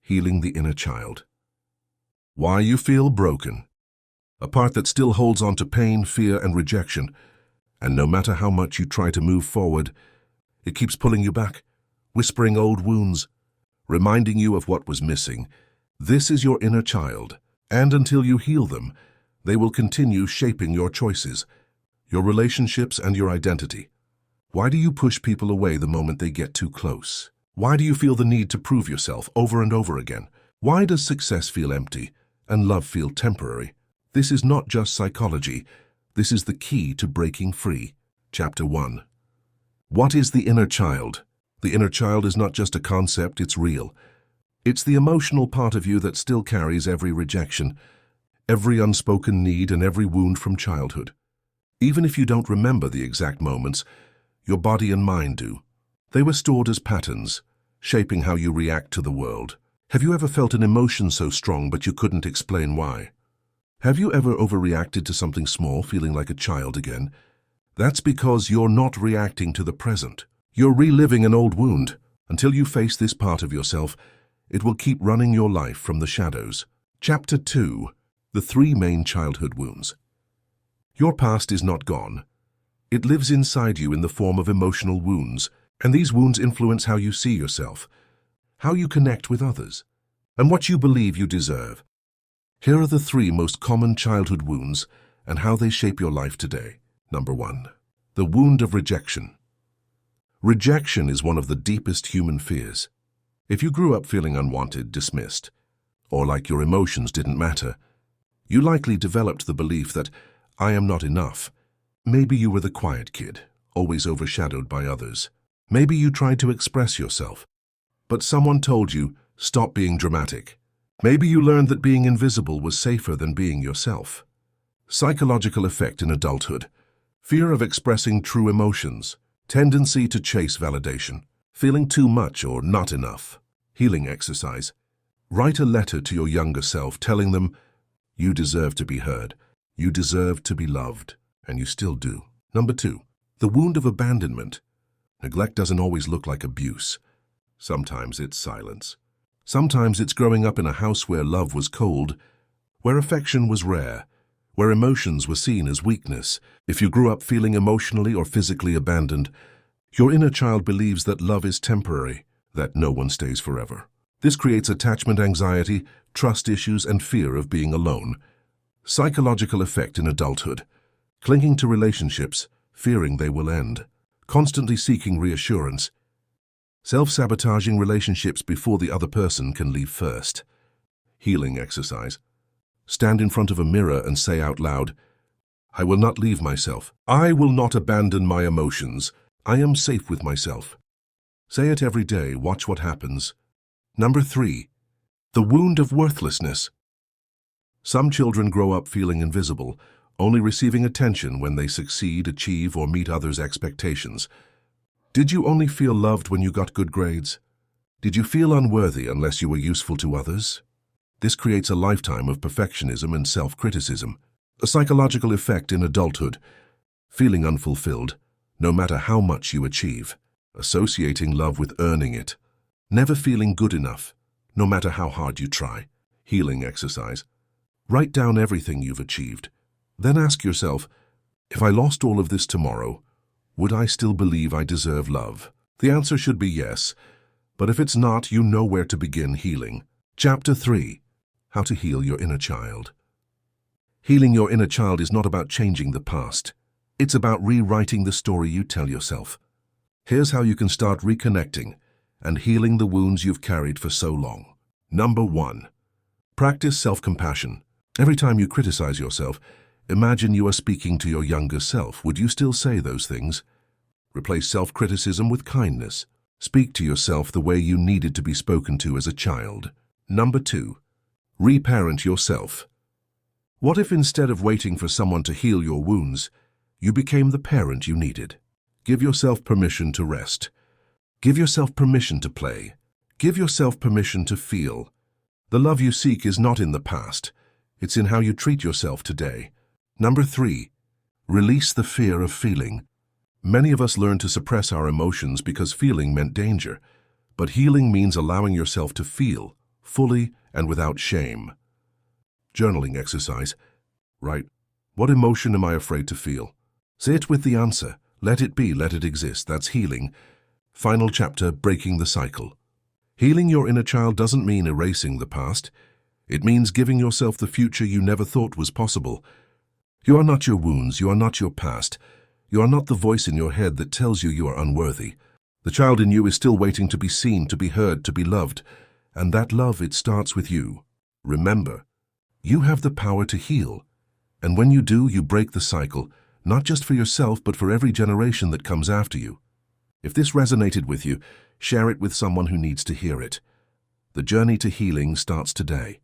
Healing the inner child. Why you feel broken. A part that still holds on to pain, fear, and rejection. And no matter how much you try to move forward, it keeps pulling you back, whispering old wounds, reminding you of what was missing. This is your inner child, and until you heal them, they will continue shaping your choices, your relationships, and your identity. Why do you push people away the moment they get too close? Why do you feel the need to prove yourself over and over again? Why does success feel empty and love feel temporary? This is not just psychology. This is the key to breaking free. Chapter 1. What is the inner child? The inner child is not just a concept, it's real. It's the emotional part of you that still carries every rejection, every unspoken need, and every wound from childhood. Even if you don't remember the exact moments, your body and mind do. They were stored as patterns, shaping how you react to the world. Have you ever felt an emotion so strong but you couldn't explain why? Have you ever overreacted to something small, feeling like a child again? That's because you're not reacting to the present. You're reliving an old wound. Until you face this part of yourself, it will keep running your life from the shadows. Chapter 2. The 3 main childhood wounds. Your past is not gone. It lives inside you in the form of emotional wounds, and these wounds influence how you see yourself, how you connect with others, and what you believe you deserve. Here are the 3 most common childhood wounds and how they shape your life today. Number 1. The wound of rejection. Rejection is one of the deepest human fears. If you grew up feeling unwanted, dismissed, or like your emotions didn't matter, you likely developed the belief that I am not enough. Maybe you were the quiet kid, always overshadowed by others. Maybe you tried to express yourself, but someone told you, stop being dramatic. Maybe you learned that being invisible was safer than being yourself. Psychological effect in adulthood. Fear of expressing true emotions. Tendency to chase validation. Feeling too much or not enough. Healing exercise. Write a letter to your younger self telling them, you deserve to be heard, you deserve to be loved, and you still do. Number 2. The wound of abandonment. Neglect doesn't always look like abuse. Sometimes it's silence. Sometimes it's growing up in a house where love was cold, where affection was rare, where emotions were seen as weakness. If you grew up feeling emotionally or physically abandoned, your inner child believes that love is temporary, that no one stays forever. This creates attachment anxiety, trust issues, and fear of being alone. Psychological effect in adulthood. Clinging to relationships, fearing they will end. Constantly seeking reassurance. Self-sabotaging relationships before the other person can leave first. Healing exercise. Stand in front of a mirror and say out loud, I will not leave myself. I will not abandon my emotions. I am safe with myself. Say it every day. Watch what happens. Number 3. The wound of worthlessness. Some children grow up feeling invisible, only receiving attention when they succeed, achieve, or meet others' expectations. Did you only feel loved when you got good grades? Did you feel unworthy unless you were useful to others? This creates a lifetime of perfectionism and self-criticism. A psychological effect in adulthood. Feeling unfulfilled, no matter how much you achieve. Associating love with earning it. Never feeling good enough, no matter how hard you try. Healing exercise. Write down everything you've achieved. Then ask yourself, if I lost all of this tomorrow, would I still believe I deserve love? The answer should be yes, but if it's not, you know where to begin healing. Chapter 3. How to heal your inner child. Healing your inner child is not about changing the past. It's about rewriting the story you tell yourself. Here's how you can start reconnecting and healing the wounds you've carried for so long. Number 1. Practice self-compassion. Every time you criticize yourself, imagine you are speaking to your younger self. Would you still say those things? Replace self-criticism with kindness. Speak to yourself the way you needed to be spoken to as a child. Number 2. Reparent yourself. What if instead of waiting for someone to heal your wounds, you became the parent you needed? Give yourself permission to rest. Give yourself permission to play. Give yourself permission to feel. The love you seek is not in the past. It's in how you treat yourself today. Number 3. Release the fear of feeling. Many of us learn to suppress our emotions because feeling meant danger. But healing means allowing yourself to feel, fully and without shame. Journaling exercise. Write, what emotion am I afraid to feel? Say it with the answer. Let it be, let it exist. That's healing. Final chapter, breaking the cycle. Healing your inner child doesn't mean erasing the past. It means giving yourself the future you never thought was possible. You are not your wounds, you are not your past. You are not the voice in your head that tells you are unworthy. The child in you is still waiting to be seen, to be heard, to be loved. And that love, it starts with you. Remember, you have the power to heal. And when you do, you break the cycle, not just for yourself, but for every generation that comes after you. If this resonated with you, share it with someone who needs to hear it. The journey to healing starts today.